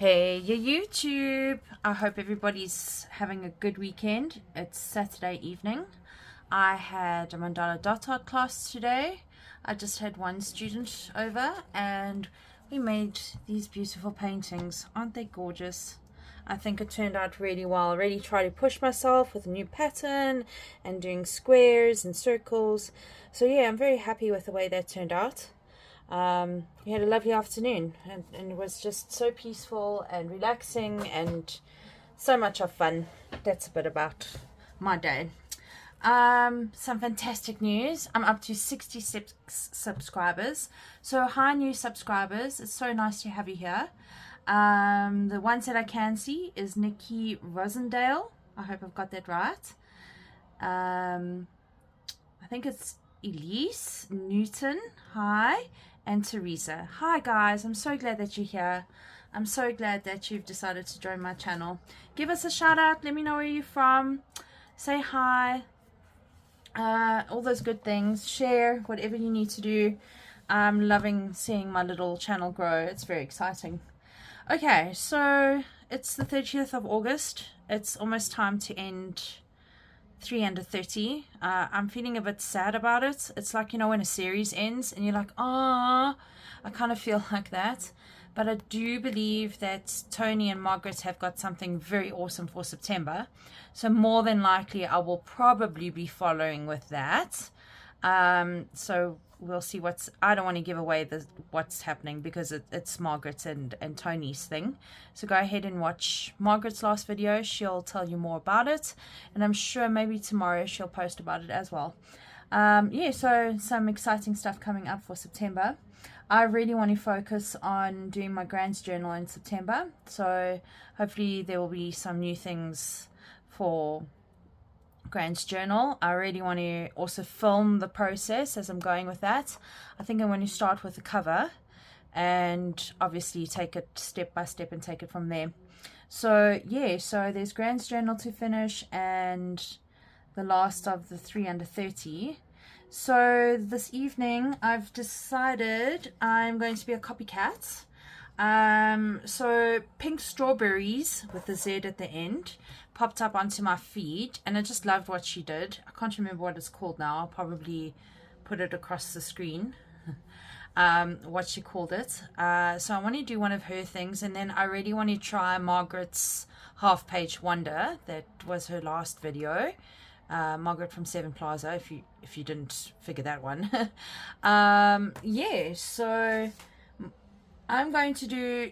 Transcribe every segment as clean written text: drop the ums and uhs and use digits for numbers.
Hey, you YouTube! I hope everybody's having a good weekend. It's Saturday evening. I had a mandala dot art class today. I just had one student over and we made these beautiful paintings. Aren't they gorgeous? I think it turned out really well. I really tried to push myself with a new pattern and doing squares and circles. So yeah, I'm very happy with the way that turned out. We had a lovely afternoon and it was just so peaceful and relaxing and so much of fun. That's a bit about my day. Some fantastic news. I'm up to 66 subscribers. So hi new subscribers. It's so nice to have you here. The ones that I can see is Nikki Rosendale. I hope I've got that right. I think it's Elise Newton. Hi. And Teresa. Hi guys, I'm so glad that you're here. I'm so glad that you've decided to join my channel. Give us a shout out, let me know where you're from, say hi, all those good things. Share whatever you need to do. I'm loving seeing my little channel grow. It's very exciting. Okay, so it's the 30th of August. It's almost time to end 3 under 30. I'm feeling a bit sad about it. It's like, you know, when a series ends and you're like, ah, I kind of feel like that. But I do believe that Tony and Margaret have got something very awesome for September. So more than likely I will probably be following with that. So we'll see I don't want to give away what's happening because it's Margaret and Tony's thing. So go ahead and watch Margaret's last video. She'll tell you more about it. And I'm sure maybe tomorrow she'll post about it as well. Yeah, so some exciting stuff coming up for September. I really want to focus on doing my grants journal in September. So hopefully there will be some new things for grants journal. I really want to also film the process as I'm going with that. I think I'm going to start with the cover and obviously take it step by step and take it from there. So yeah, so there's grants journal to finish and the last of the 3 under 30. So this evening I've decided I'm going to be a copycat. So Pink Strawberries with the Z at the end popped up onto my feed and I just loved what she did. I can't remember what it's called now. I'll probably put it across the screen. What she called it. So I want to do one of her things and then I really want to try Margaret's half page wonder. That was her last video. Margaret from Seven Plaza, if you didn't figure that one. Yeah, so I'm going to do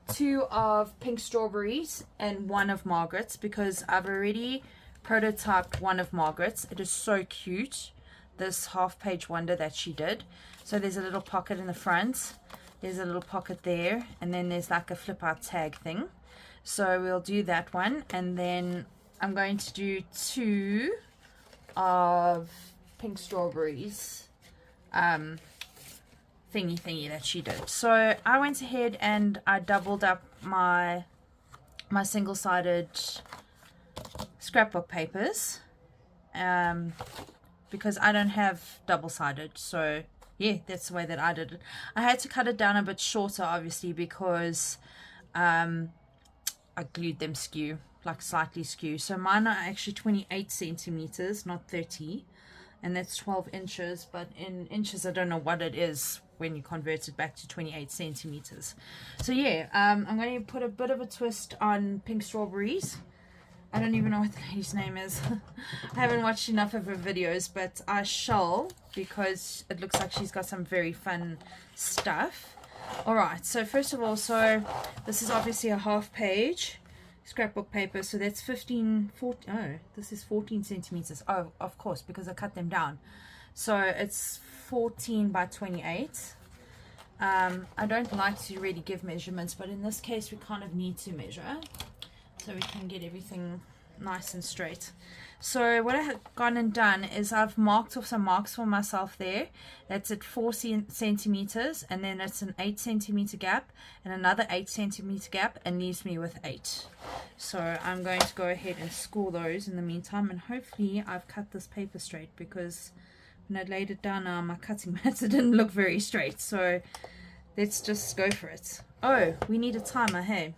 2 of Pink Strawberries and 1 of Margaret's because I've already prototyped 1 of Margaret's. It is so cute, this half page wonder that she did. So there's a little pocket in the front, there's a little pocket there, and then there's like a flip out tag thing. So we'll do that one, and then I'm going to do 2 of Pink Strawberries thingy that she did. So I went ahead and I doubled up my single-sided scrapbook papers because I don't have double-sided. So yeah, that's the way that I did it. I had to cut it down a bit shorter obviously because I glued them skew, like slightly skew. So mine are actually 28 centimeters, not 30, and that's 12 inches, but in inches I don't know what it is when you convert it back to 28 centimeters. So yeah, I'm going to put a bit of a twist on Pink Strawberries. I don't even know what the lady's name is. I haven't watched enough of her videos, but I shall because it looks like she's got some very fun stuff. Alright, so first of all, so this is obviously a half page scrapbook paper, so that's 14, oh, this is 14 centimeters. Oh, of course, because I cut them down. So it's 14 by 28. I don't like to really give measurements, but in this case we kind of need to measure so we can get everything nice and straight. So what I have gone and done is I've marked off some marks for myself there. That's at 4 centimeters, and then it's an 8 centimeter gap and another 8 centimeter gap, and leaves me with 8. So I'm going to go ahead and score those in the meantime, and hopefully I've cut this paper straight because when I laid it down on my cutting mat it didn't look very straight. So let's just go for it. Oh, we need a timer, hey.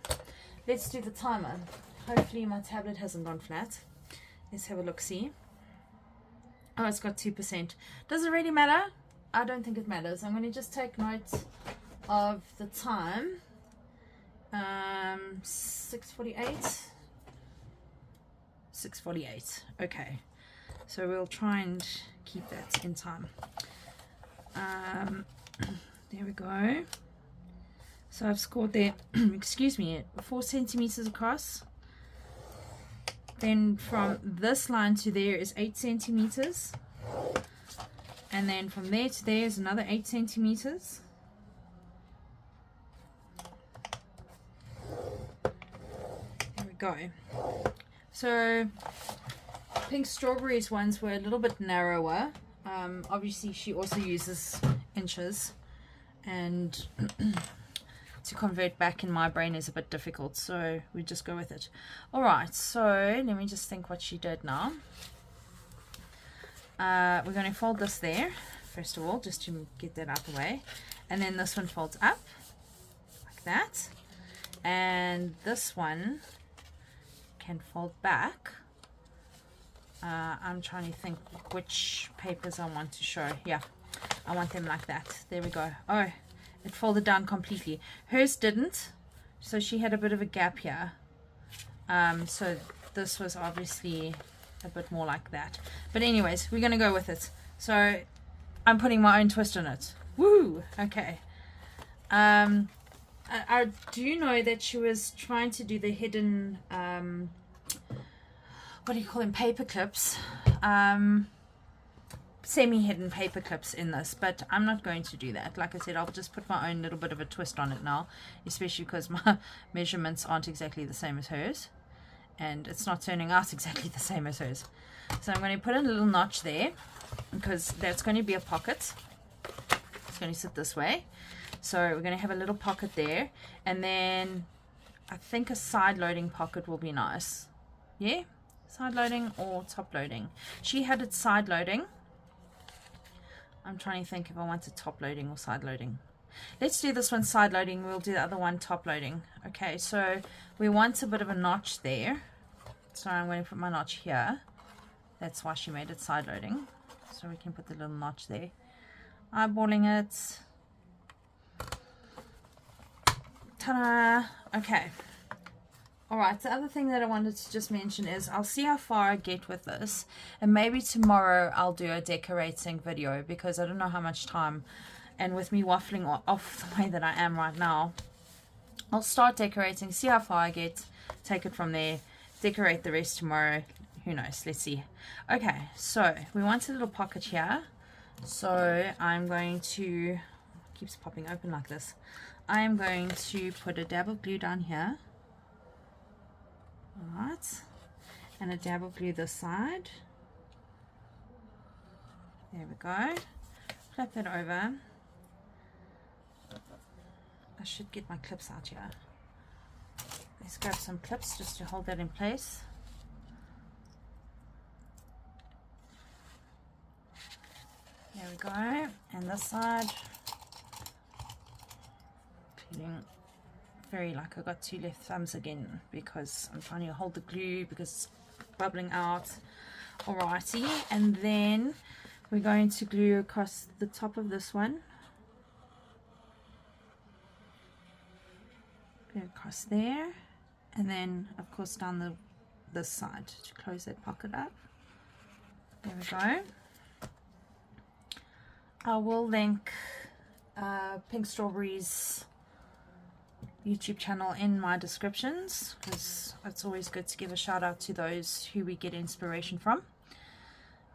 let's do the timer. Hopefully my tablet hasn't gone flat. Let's have a look, see. Oh, it's got 2%. Does it really matter? I don't think it matters. I'm going to just take note of the time. 6:48. 6:48. Okay. So we'll try and keep that in time. There we go. So I've scored there, excuse me, 4 centimeters across. Then from this line to there is 8 centimeters. And then from there to there is another 8 centimeters. There we go. So Pink Strawberries ones were a little bit narrower. Obviously she also uses inches, and to convert back in my brain is a bit difficult, so we just go with it. Alright, so let me just think what she did now. We're going to fold this there first of all, just to get that out of the way, and then this one folds up like that, and this one can fold back. I'm trying to think which papers I want to show. Yeah, I want them like that. There we go. Oh, it folded down completely. Hers didn't, so she had a bit of a gap here. So this was obviously a bit more like that. But anyways, we're going to go with it. So I'm putting my own twist on it. Woo! Okay. I do know that she was trying to do the hidden... what do you call them, paper clips, semi-hidden paper clips in this, but I'm not going to do that. Like I said, I'll just put my own little bit of a twist on it now, especially because my measurements aren't exactly the same as hers, and it's not turning out exactly the same as hers. So I'm going to put a little notch there, because that's going to be a pocket. It's going to sit this way, so we're going to have a little pocket there, and then I think a side loading pocket will be nice. Yeah, side loading or top loading. She had it side loading. I'm trying to think if I want it top loading or side loading. Let's do this one side loading. We'll do the other one top loading. Okay, so we want a bit of a notch there. So I'm going to put my notch here. That's why she made it side loading. So we can put the little notch there. Eyeballing it. Ta-da! Okay. Alright, the other thing that I wanted to just mention is I'll see how far I get with this, and maybe tomorrow I'll do a decorating video, because I don't know how much time, and with me waffling off the way that I am right now, I'll start decorating, see how far I get, take it from there, decorate the rest tomorrow, who knows, let's see. Okay, so we want a little pocket here, so I'm going to, it keeps popping open like this, I'm going to put a dab of glue down here. Alright, and a dab of glue this side. There we go. Flip that over. I should get my clips out here. Let's grab some clips just to hold that in place. There we go. And this side. Feeling very like I got 2 left thumbs again, because I'm trying to hold the glue because it's bubbling out. Alrighty, and then we're going to glue across the top of this one. Go across there, and then of course down this side to close that pocket up. There we go. I will link Pink Strawberries YouTube channel in my descriptions, because it's always good to give a shout out to those who we get inspiration from.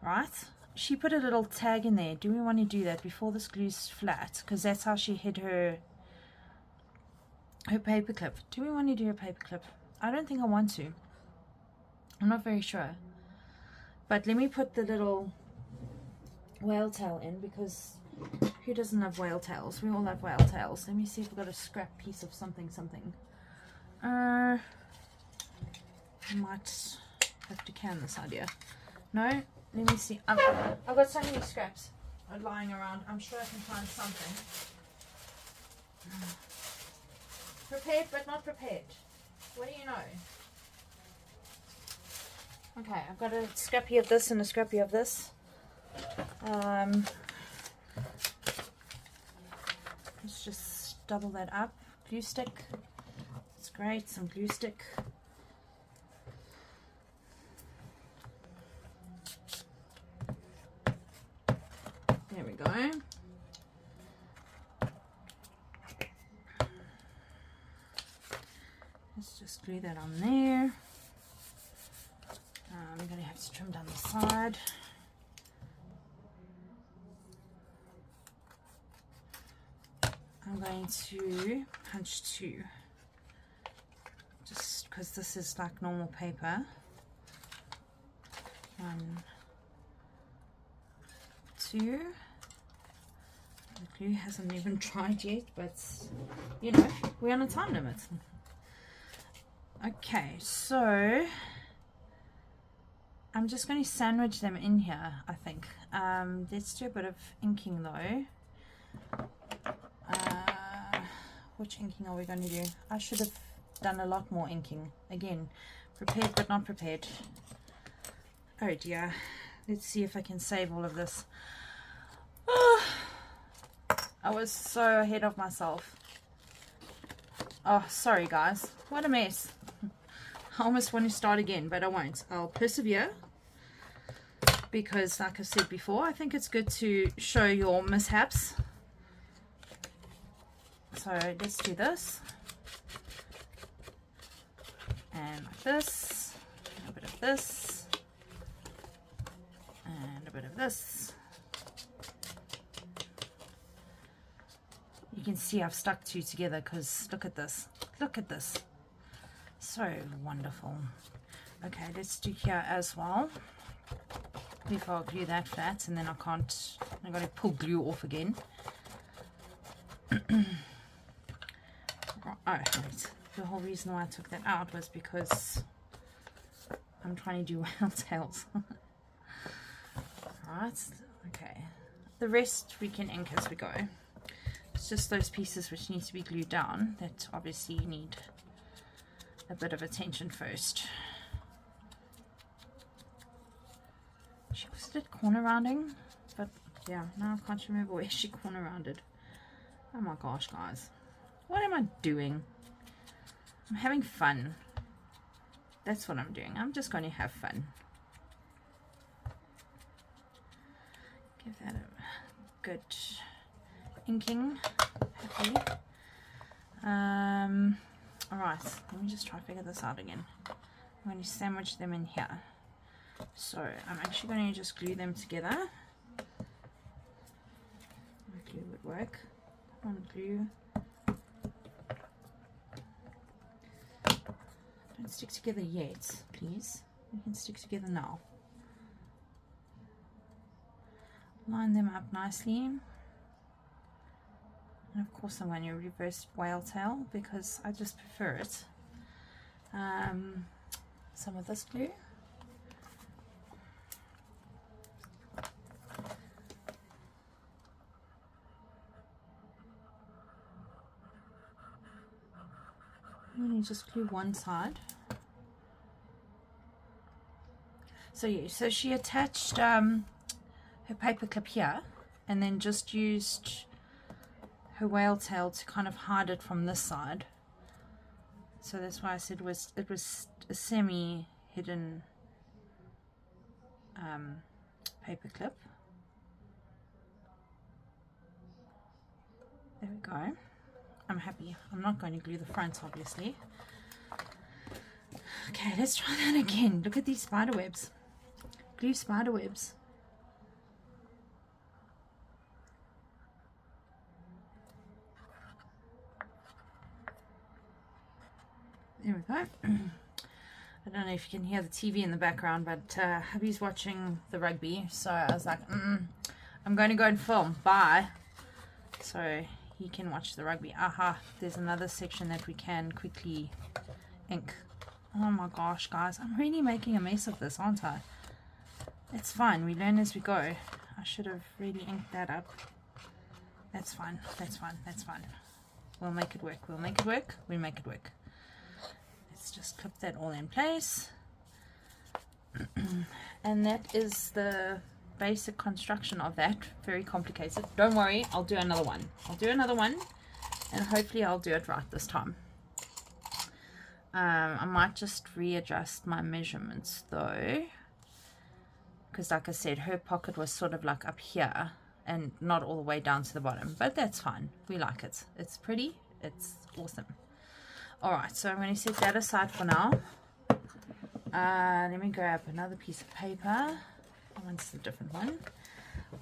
Right, she put a little tag in there. Do we want to do that before this glue's flat, because that's how she hid her paper clip? Do we want to do a paper clip? I don't think I want to. I'm not very sure, but let me put the little whale tail in, because who doesn't love whale tails? We all love whale tails. Let me see if we've got a scrap piece of something. I might have to can this idea. No? Let me see. I've got so many scraps lying around. I'm sure I can find something. Prepared but not prepared. What do you know? Okay, I've got a scrappy of this and a scrappy of this. Let's just double that up. Glue stick. It's great, some glue stick. There we go. Let's just glue that on there. I'm going to have to trim down the side. I'm going to punch 2, just because this is like normal paper. 1, 2. The glue hasn't even dried yet, but you know, we're on a time limit. Okay, so I'm just going to sandwich them in here, I think. Let's do a bit of inking though. Which inking are we going to do? I should have done a lot more inking. Again, prepared but not prepared. Oh dear. Let's see if I can save all of this. I was so ahead of myself. Oh, sorry guys. What a mess. I almost want to start again, but I won't. I'll persevere. Because, like I said before, I think it's good to show your mishaps. So let's do this. And like this. A bit of this. And a bit of this. You can see I've stuck 2 together because look at this. Look at this. So wonderful. Okay, let's do here as well. Before I glue that flat, and then I've got to pull glue off again. Oh, right. The whole reason why I took that out was because I'm trying to do whale tails. Right, okay. The rest we can ink as we go. It's just those pieces which need to be glued down that obviously need a bit of attention first. She also did corner rounding, but yeah, now I can't remember where she corner rounded. Oh my gosh, guys. What am I doing? I'm having fun. That's what I'm doing. I'm just going to have fun. Give that a good inking. Happy. Alright, let me just try to figure this out again. I'm going to sandwich them in here. So I'm actually going to just glue them together. My glue would work. Come on, glue. Don't stick together yet, please. We can stick together now. Line them up nicely. And of course I'm going to reverse whale tail because I just prefer it. Some of this glue. I'm going to just glue one side. So yeah, so she attached her paper clip here and then just used her whale tail to kind of hide it from this side. So that's why I said it was a semi hidden paper clip. There we go. I'm happy. I'm not going to glue the front, obviously. Okay, let's try that again. Look at these spider webs. Glue spider webs. There we go. I don't know if you can hear the TV in the background, but hubby's watching the rugby, so I was like, I'm going to go and film. Bye. So he can watch the rugby. Aha, there's another section that we can quickly ink. Oh my gosh, guys, I'm really making a mess of this, aren't I? It's fine, we learn as we go. I should have really inked that up. That's fine, that's fine, that's fine. We'll make it work, we'll make it work, we'll make it work. Let's let's just clip that all in place. And that is the basic construction of that. Very complicated. Don't worry, I'll do another one. I'll do another one, and hopefully I'll do it right this time. I might just readjust my measurements though, because like I said, her pocket was sort of like up here and not all the way down to the bottom, but that's fine. We like it. It's pretty. It's awesome. Alright, so I'm going to set that aside for now. Let me grab another piece of paper. I want a different one.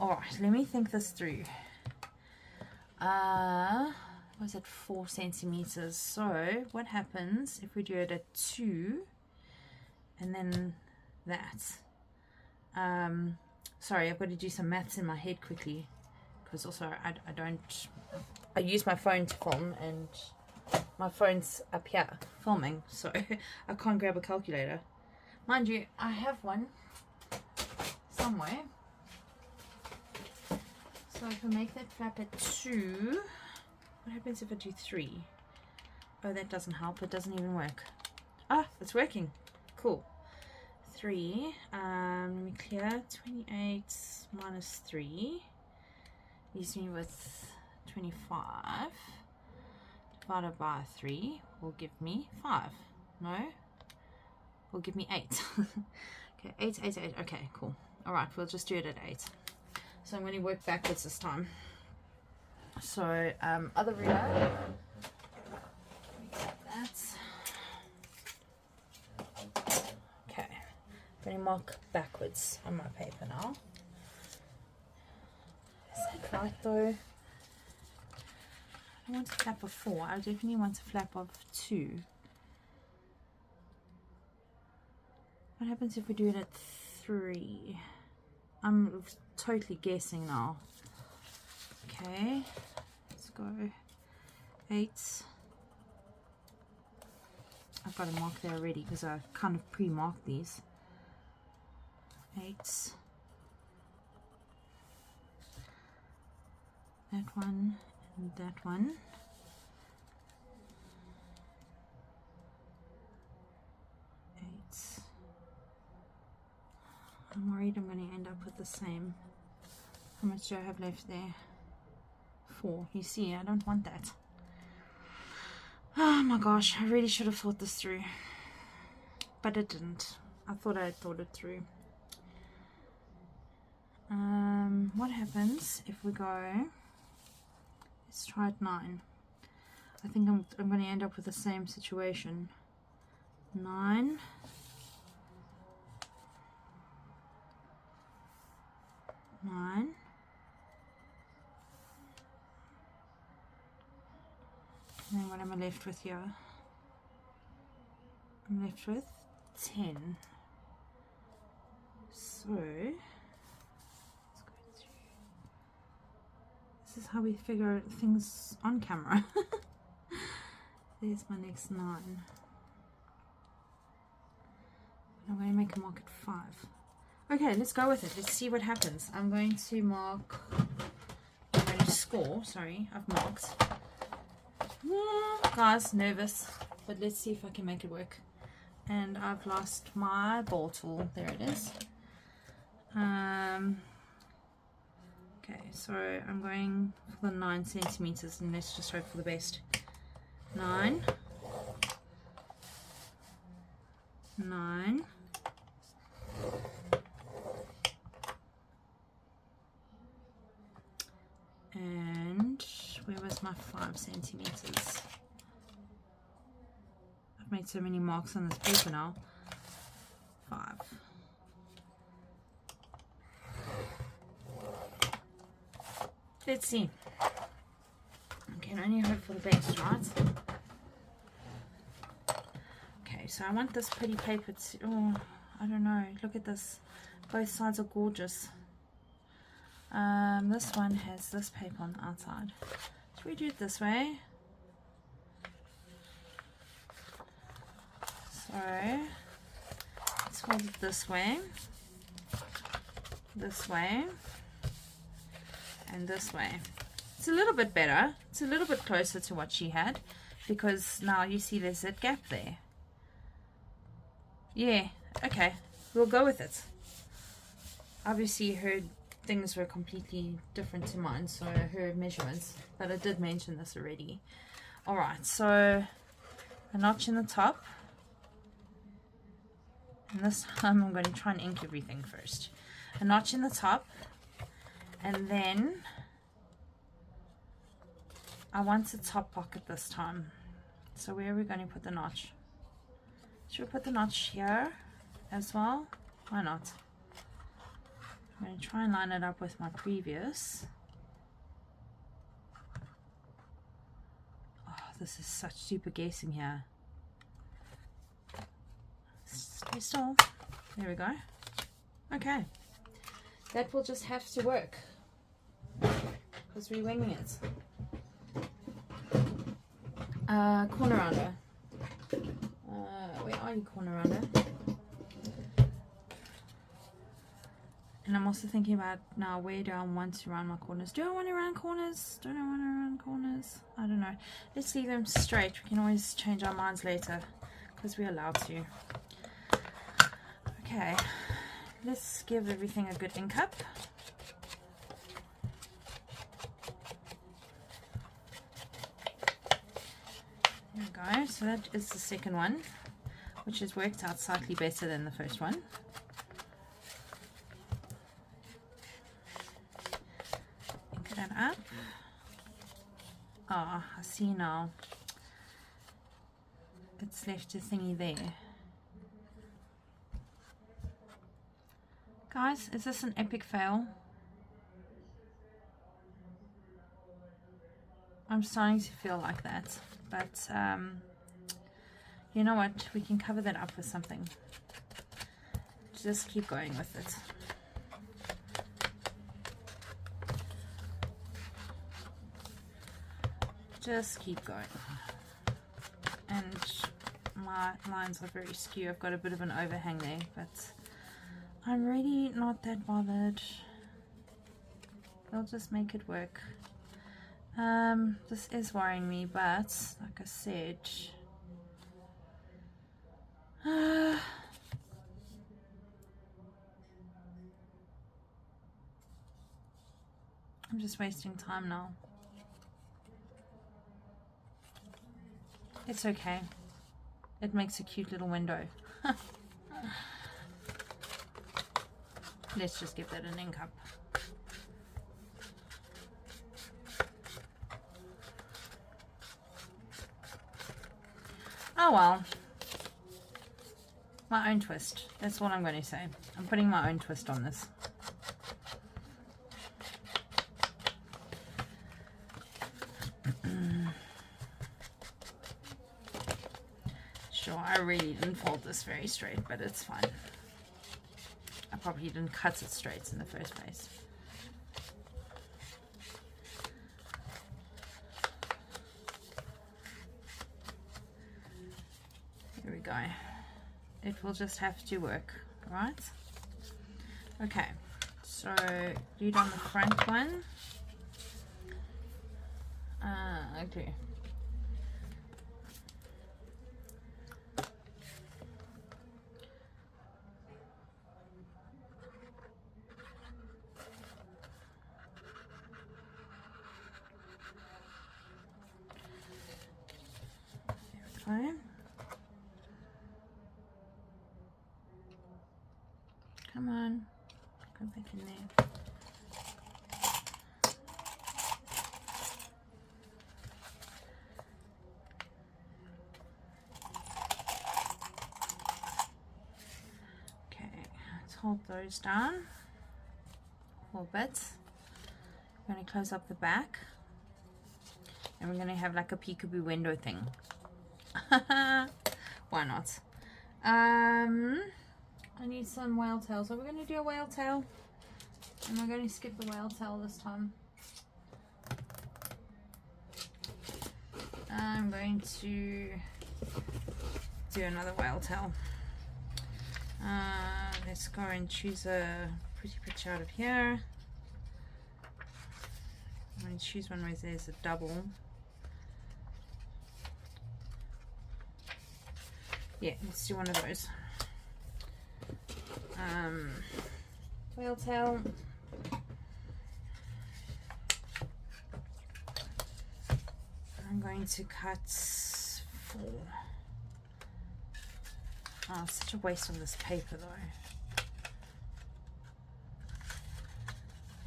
Alright, let me think this through. Was it 4 centimeters? So what happens if we do it at 2 and then that? Sorry, I've got to do some maths in my head quickly, because also I use my phone to film, and my phone's up here filming, so I can't grab a calculator. Mind you, I have one somewhere. So if I make that flap at 2, what happens if I do 3? Oh, that doesn't help. It doesn't even work. Ah, it's working. Cool. 3. Let me clear. 28 minus 3 leaves me with 25. Divided by 3 will give me 5. No? Will give me 8. Okay, 8, 8, 8. Okay, cool. Alright, we'll just do it at 8. So I'm going to work backwards this time. So, other ruler. That. Okay. I'm going to mark backwards on my paper now. Is that right though? I want a flap of 4. I definitely want a flap of 2. What happens if we do it at 3? I'm totally guessing now. Okay, let's go 8. I've got a mark there already because I kind of pre-marked these. 8. That one and that one. 8. I'm worried I'm going to end up with the same. How much do I have left there? 4. You see, I don't want that. Oh my gosh, I really should have thought this through. But I didn't. I thought I had thought it through. What happens if we go... Let's try it 9. I think I'm going to end up with the same situation. 9. 9. And then what am I left with here? I'm left with 10. So, let's go through. This is how we figure things on camera. There's my next 9. I'm going to make a mark at 5. Okay, let's go with it. Let's see what happens. I'm going to mark, I'm going to score, sorry, I've marked. Guys, nervous, but let's see if I can make it work. And I've lost my ball tool. There it is. Okay, so I'm going for the 9 centimeters, and let's just hope for the best. 9. 9. And where was my 5 centimeters? I've made so many marks on this paper now. 5. Let's see. I can only hope for the best, right? Okay, so I want this pretty paper to... Oh, I don't know. Look at this. Both sides are gorgeous. This one has this paper on the outside. Should we do it this way? So, let's hold it this way, and this way. It's a little bit better. It's a little bit closer to what she had, because now you see there's that gap there. Yeah, okay, we'll go with it. Obviously her things were completely different to mine, so her measurements, but I did mention this already. Alright, so a notch in the top, and this time I'm going to try and ink everything first. A notch in the top, and then I want a top pocket this time. So where are we going to put the notch? Should we put the notch here as well? Why not? I'm going to try and line it up with my previous. Oh, this is such super guessing here. Stay still. There we go. Okay. That will just have to work, because we're winging it. Corner rounder. Where are you, corner rounder? And I'm also thinking about now, where do I want to round my corners? Do I want to round corners? Don't I want to round corners? I don't know. Let's leave them straight. We can always change our minds later, because we're allowed to. Okay, let's give everything a good ink up. There we go. So that is the second one, which has worked out slightly better than the first one. Ink that up. Ah, I see now. It's left a thingy there. Guys, is this an epic fail? I'm starting to feel like that, but you know what? We can cover that up with something. Just keep going with it. Just keep going. And my lines are very skew. I've got a bit of an overhang there, but I'm really not that bothered. They'll just make it work. This is worrying me, but like I said, I'm just wasting time now. It's okay. It makes a cute little window. Let's just give that an ink up. Oh well. My own twist. That's what I'm going to say. I'm putting my own twist on this. Sure, I really didn't fold this very straight, but it's fine. I probably didn't cut it straight in the first place. Here we go. It will just have to work, right? Okay, so do it on the front one. Okay. There we go. Come on, go back in there. Okay, let's hold those down a little bit. I'm going to close up the back, and we're going to have like a peekaboo window thing. Why not? I need some whale tail, so we're going to do a whale tail, and we're going to skip the whale tail this time. I'm going to do another whale tail. Let's go and choose a pretty picture out of here. I'm going to choose one where there's a double. Yeah, let's do one of those. Whale tail. I'm going to cut 4. Oh, it's such a waste of this paper though.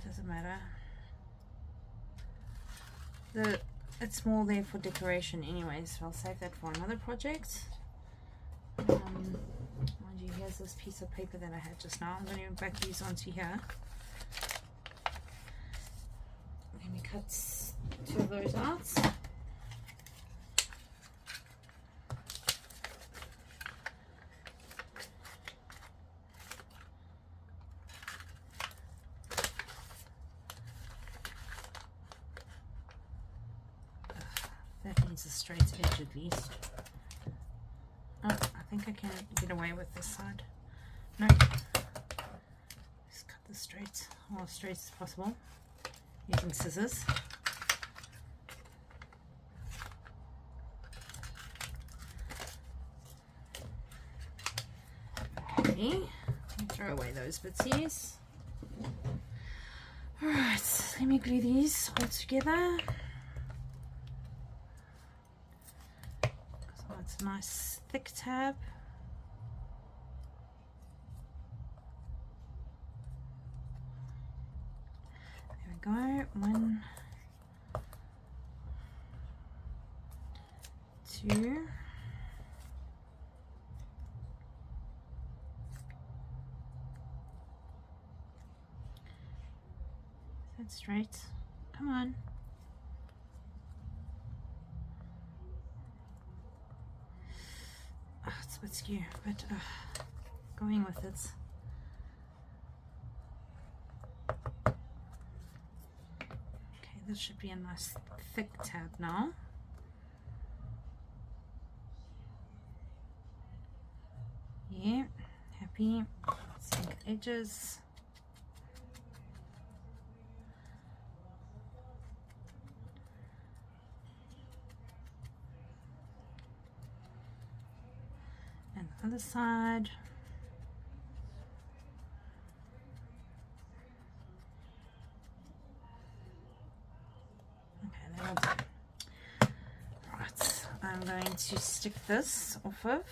Doesn't matter. It's more there for decoration anyways, so I'll save that for another project. Mind you, here's this piece of paper that I had just now. I'm going to back these onto here. Let me cut 2 of those out. That needs a straight edge at least. Oh, I think I can get away with this side. No. Just cut this straight, or as straight as possible, using scissors. Okay, throw away those bitsies. Alright, let me glue these all together. It's a nice thick tab. There we go. 1, 2. That's straight. Come on. Oh, it's a bit skew, but going with it. Okay, this should be a nice thick tab now. Yeah, happy. Sink edges. And the other side. Okay, that'll do. Right, I'm going to stick this off of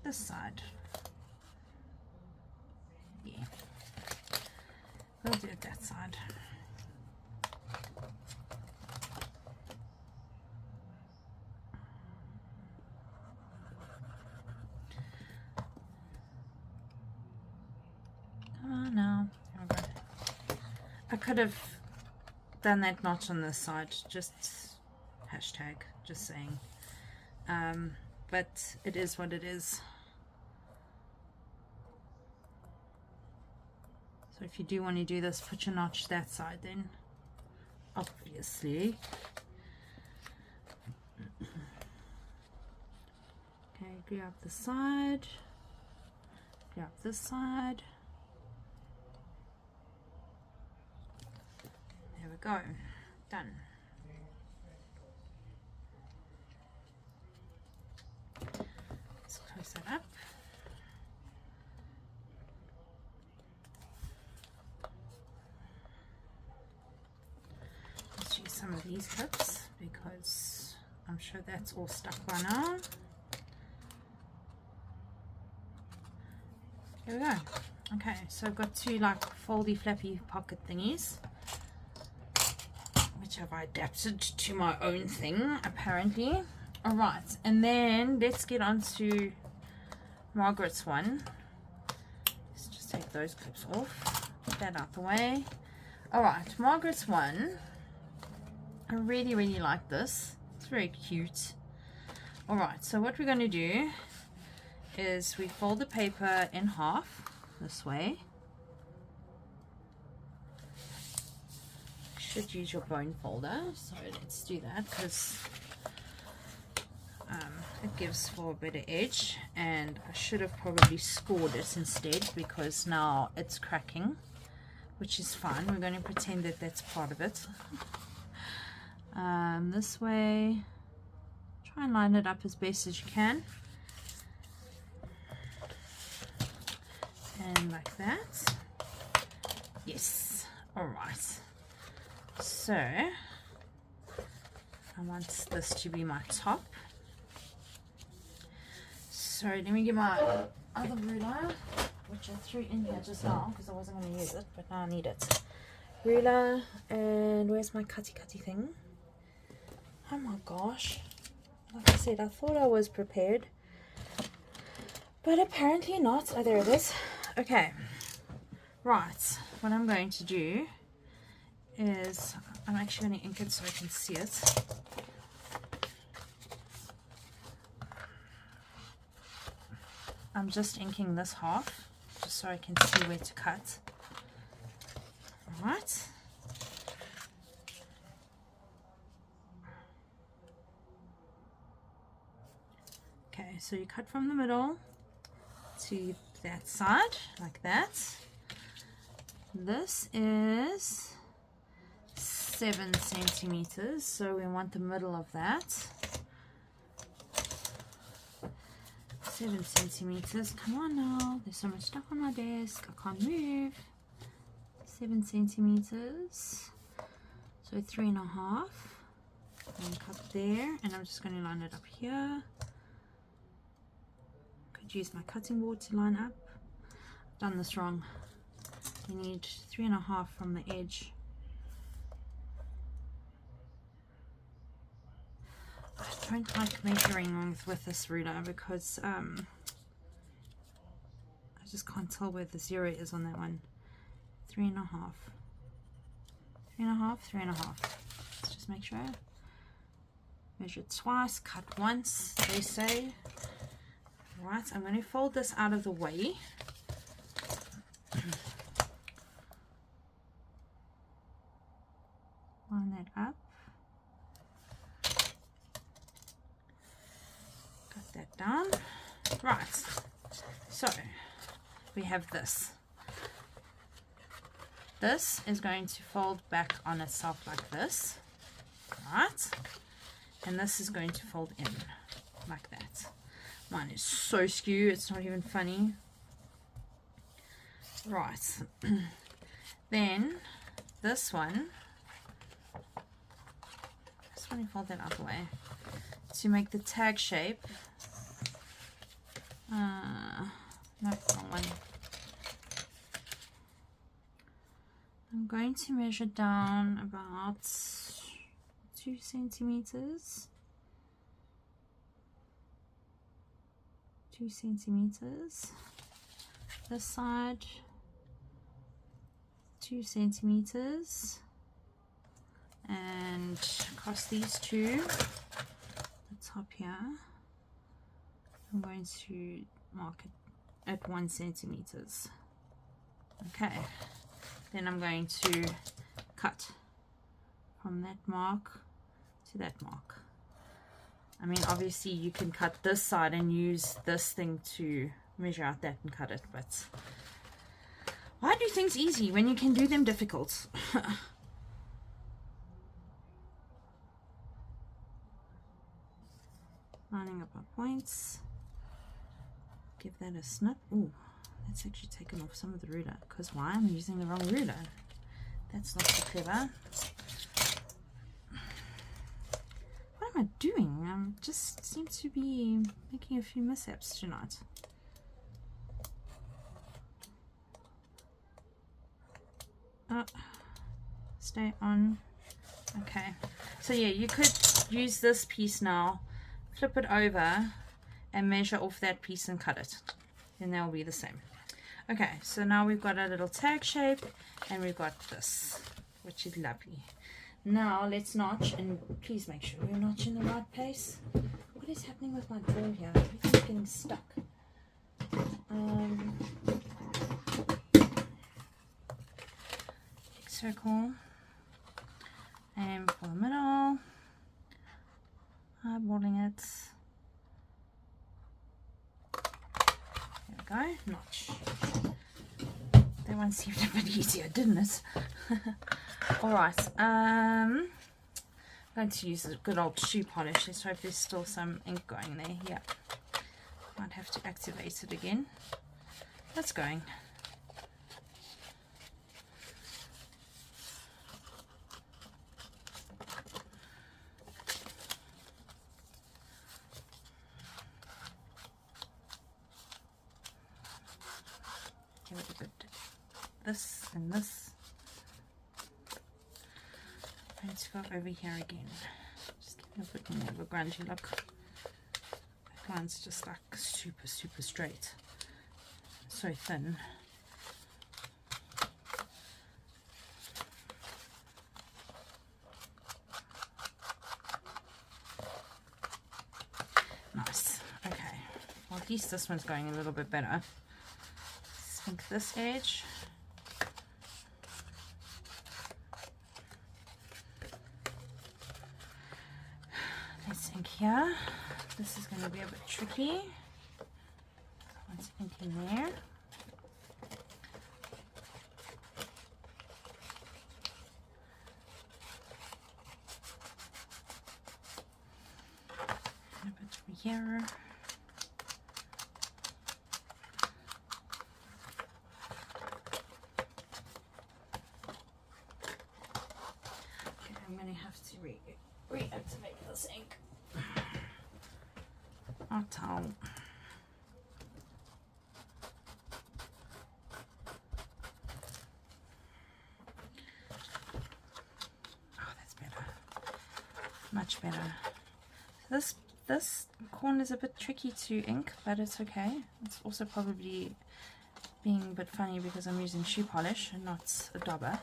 this side. Yeah, we'll do it that side. I could have done that notch on this side, just hashtag, just saying, but it is what it is. So if you do want to do this, put your notch that side then, obviously. Okay, glue up the side, glue up this side. There we go, done. Let's close that up. Let's use some of these clips because I'm sure that's all stuck by now. Here we go. Okay, so I've got 2 like foldy flappy pocket thingies, which have I adapted to my own thing apparently. All right, and then let's get on to Margaret's one. Let's just take those clips off, get that out the way. All right, Margaret's one, I really like this. It's very cute. All right, so what we're going to do is we fold the paper in half this way. Should use your bone folder, so let's do that because it gives for a better edge, and I should have probably scored it instead because now it's cracking, which is fine. We're going to pretend that that's part of it. This way, try and line it up as best as you can, and like that. Yes. All right. So I want this to be my top. So let me get my other ruler, which I threw in here just now because I wasn't going to use it, but now I need it. Ruler, and where's my cutty thing? Oh my gosh. Like I said, I thought I was prepared, but apparently not. Oh, there it is. Okay. Right. What I'm going to do is I'm actually going to ink it so I can see it. I'm just inking this half just so I can see where to cut. All right. Okay, so you cut from the middle to that side like that. This is 7 centimeters, so we want the middle of that. 7 centimeters. Come on now, there's so much stuff on my desk, I can't move. 7 centimeters, so 3.5. And cut there, and I'm just going to line it up here. Could use my cutting board to line up. I've done this wrong. You need 3.5 from the edge. I don't like measuring with this ruler because I just can't tell where the 0 is on that one. 3.5. 3.5, 3.5. Let's just make sure. Measure twice, cut once, they say. Right, I'm going to fold this out of the way. Line that up. Cut that down. Right, so we have this. This is going to fold back on itself like this. Right, and this is going to fold in like that. Mine is so skew, it's not even funny. Right, then this one, just want to fold that out of the way to make the tag shape. No, wrong one. I'm going to measure down about 2 centimeters. 2 centimeters. This side, 2 centimeters. And across these two, the top here, I'm going to mark it at 1 centimeters. Okay. Then I'm going to cut from that mark to that mark. I mean, obviously you can cut this side and use this thing to measure out that and cut it, but why do things easy when you can do them difficult? Lining up our points. Give that a snip. Ooh. Let's actually taken off some of the ruler, because why? I'm using the wrong ruler. That's not so clever. What am I doing? I just seem to be making a few mishaps tonight. Stay on. Okay. So yeah, you could use this piece now, flip it over, and measure off that piece and cut it. And they'll be the same. Okay, so now we've got a little tag shape, and we've got this, which is lovely. Now let's notch, and please make sure you notch in the right place. What is happening with my drawer here? Everything's getting stuck. Big circle, and for the middle, eyeballing it. There we go, notch. That one seemed a bit easier, didn't it? Alright, I'm going to use a good old shoe polish. Let's hope there's still some ink going there. Yeah, might have to activate it again. That's going. this and this. I'm going to go over here again. Just give it a bit more of a grungy look. That line's just like super, super straight. So thin. Nice. Okay. Well, at least this one's going a little bit better. Let's ink this edge. Let's ink here. This is going to be a bit tricky. Let's ink in there. And a bit over here. Okay, I'm going to have to reactivate this ink. Our towel. Oh, that's better. Much better. This corner is a bit tricky to ink, but it's okay. It's also probably being a bit funny because I'm using shoe polish and not a dauber.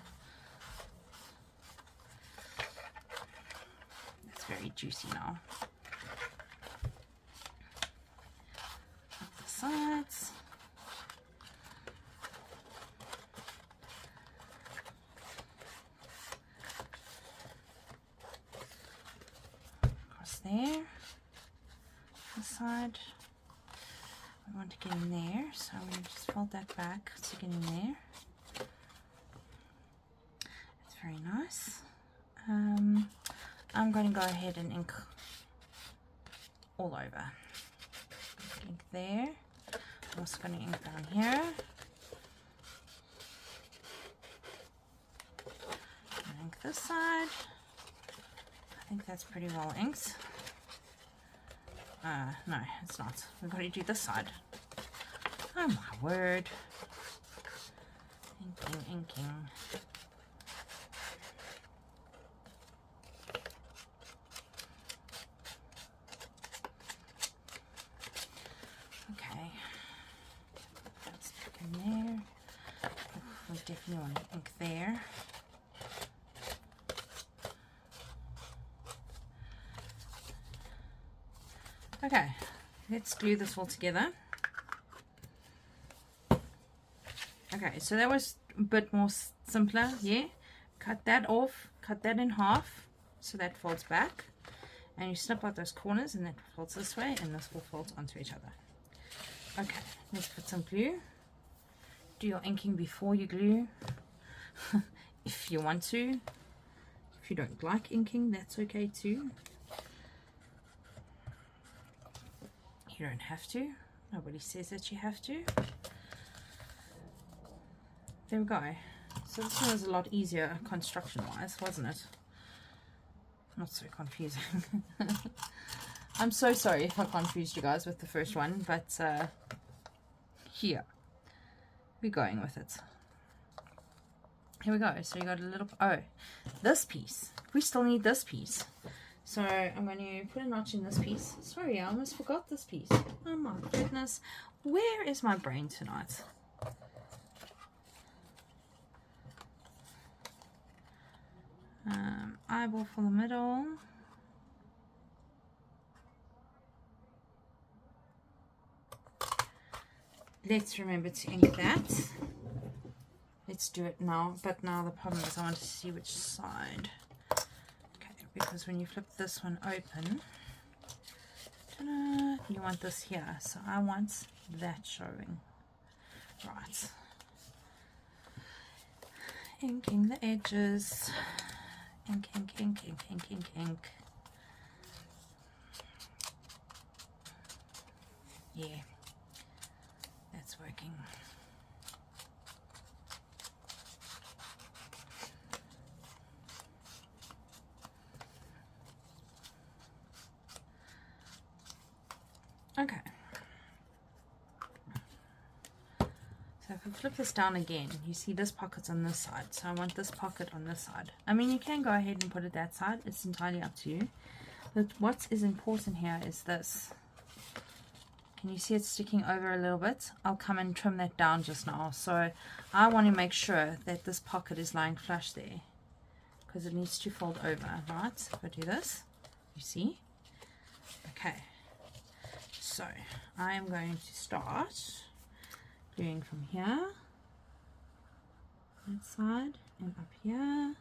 It's very juicy now. Sides. Across there. This side. I want to get in there, so I'm going to just fold that back to get in there. It's very nice. I'm going to go ahead and ink all over. Ink there. I'm also going to ink down here. And ink this side. I think that's pretty well inked. No, it's not. We've got to do this side. Oh my word. Inking, inking. Okay. That's in there. We definitely want to ink there. Okay, let's glue this all together. Okay, so that was a bit more simpler, yeah? Cut that off, cut that in half, so that folds back. And you snip out those corners, and that folds this way, and this will fold onto each other. Okay, let's put some glue. Do your inking before you glue, if you want to. If you don't like inking, that's okay too. You don't have to. Nobody says that you have to. There we go. So this one was a lot easier construction-wise, wasn't it? Not so confusing. I'm so sorry if I confused you guys with the first one, but here we're going with it. Here we go. So you got a little, oh, this piece. We still need this piece. So I'm going to put a notch in this piece. Sorry, I almost forgot this piece. Oh my goodness. Where is my brain tonight? Eyeball for the middle. Let's remember to ink that. Let's do it now. But now the problem is I want to see which side. Because when you flip this one open, you want this here, so I want that showing. Right, inking the edges. Ink, ink, ink, ink, ink, ink, ink. Yeah, that's working. Okay, so if I flip this down again, you see this pocket's on this side, so I want this pocket on this side. I mean, you can go ahead and put it that side, it's entirely up to you. But what is important here is this. Can you see it sticking over a little bit? I'll come and trim that down just now. So I want to make sure that this pocket is lying flush there, because it needs to fold over, right? If I do this, you see? Okay. So I am going to start doing from here, that side, and up here.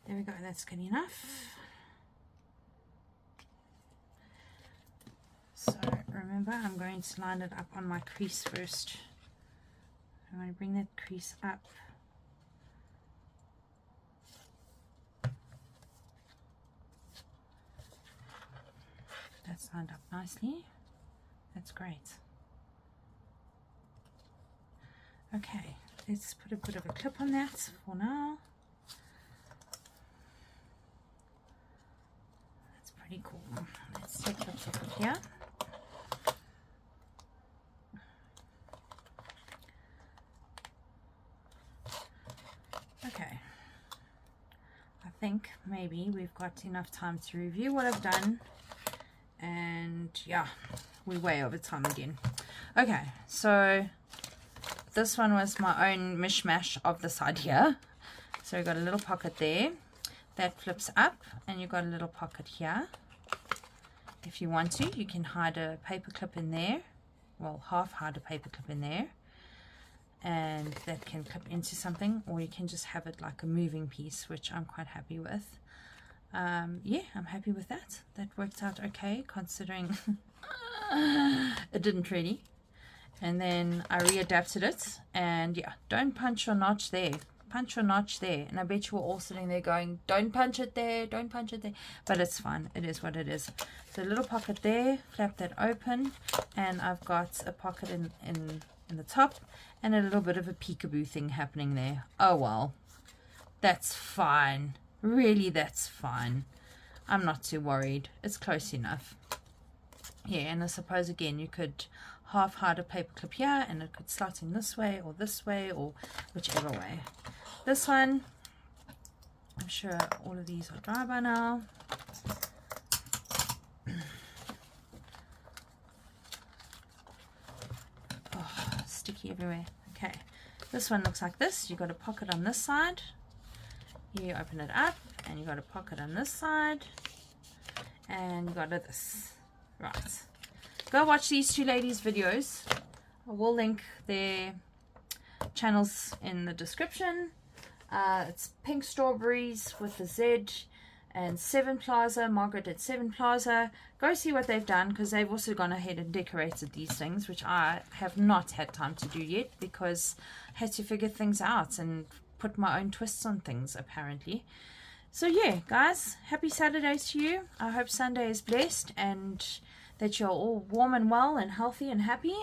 There we go, that's good enough. So remember, I'm going to line it up on my crease first. I'm going to bring that crease up. That's lined up nicely. That's great. Okay, let's put a bit of a clip on that for now. That's pretty cool. Let's take clips off of here. Okay, I think maybe we've got enough time to review what I've done, and yeah, we're way over time again. Okay, so this one was my own mishmash of the side here. So we've got a little pocket there that flips up, and you've got a little pocket here. If you want to, you can hide a paper clip in there, well, half hide a paper clip in there, and that can clip into something, or you can just have it like a moving piece, which I'm quite happy with. Yeah, I'm happy with that. That worked out okay, considering it didn't really. And then I readapted it, and yeah, don't punch your notch there, punch your notch there. And I bet you were all sitting there going, don't punch it there, don't punch it there, but it's fine, it is what it is. So a little pocket there, flap that open, and I've got a pocket in the top, and a little bit of a peekaboo thing happening there. Oh well, that's fine, really, that's fine. I'm not too worried, it's close enough. Yeah, and I suppose again you could half hide a paper clip here, and it could slot in this way, or whichever way. This one, I'm sure all of these are dry by now. Oh, sticky everywhere. Okay, this one looks like this. You've got a pocket on this side, you open it up, and you've got a pocket on this side, and you've got this. Right, go watch these two ladies' videos. I will link their channels in the description. It's Pink Strawberries with the Z, and Seven Plaza, Margaret at Seven Plaza. Go see what they've done, because they've also gone ahead and decorated these things, which I have not had time to do yet, because I had to figure things out and put my own twists on things, apparently. So yeah, guys, happy Saturdays to you. I hope Sunday is blessed, and that you're all warm and well and healthy and happy.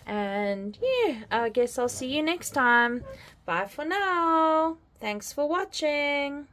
And yeah, I guess I'll see you next time. Bye for now. Thanks for watching.